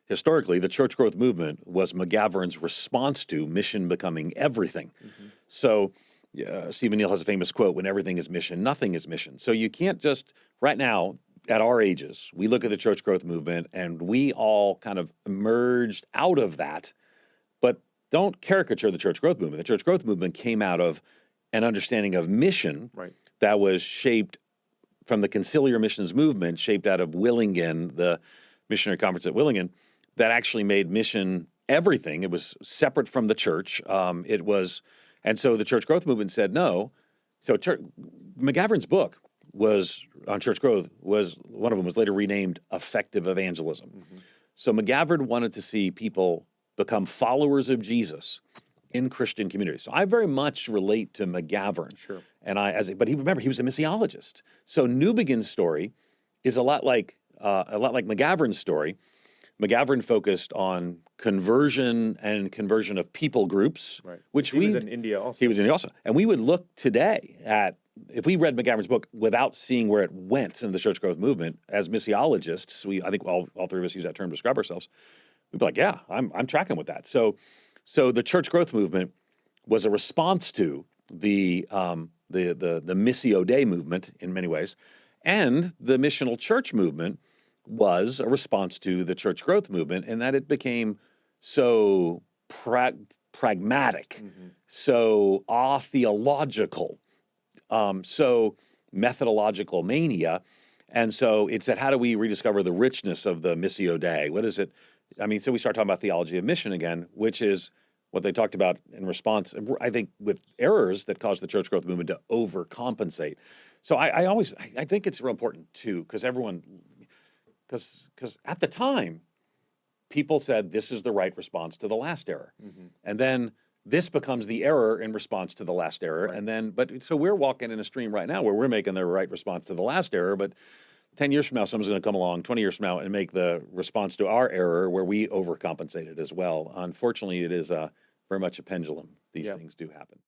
historically, the church growth movement was McGavran's response to mission becoming everything. So Stephen Neal has a famous quote, when everything is mission, nothing is mission. So you can't just, right now, at our ages, we look at the church growth movement and we all kind of emerged out of that, but don't caricature the church growth movement. The church growth movement came out of an understanding of mission that was shaped from the conciliar missions movement, shaped out of Willingen, the missionary conference at Willingen, that actually made mission everything. It was separate from the church. And so the church growth movement said no. So McGavran's book was on church growth, one of them was later renamed Effective Evangelism. So McGavran wanted to see people become followers of Jesus in Christian communities. So I very much relate to McGavran. But remember, he was a missiologist. So Newbegin's story is a lot like McGavran's story. McGavran focused on conversion of people groups, which he was in India also. He was in India also. And we would look today at, if we read McGavran's book without seeing where it went in the church growth movement, as missiologists, I think all three of us use that term to describe ourselves, we'd be like, yeah, I'm tracking with that. So the church growth movement was a response to the Missio Dei movement in many ways, and the missional church movement was a response to the church growth movement, in that it became so pragmatic, so theological, so methodological mania. And so it said, how do we rediscover the richness of the Missio Dei? What is it? I mean, so we start talking about theology of mission again, which is what they talked about in response, I think, with errors that caused the church growth movement to overcompensate. So I think it's real important too, because at the time, people said this is the right response to the last error. And then this becomes the error in response to the last error. And then, so we're walking in a stream right now where we're making the right response to the last error, but 10 years from now, someone's going to come along, 20 years from now, and make the response to our error where we overcompensated as well. Unfortunately, it is very much a pendulum. These things do happen.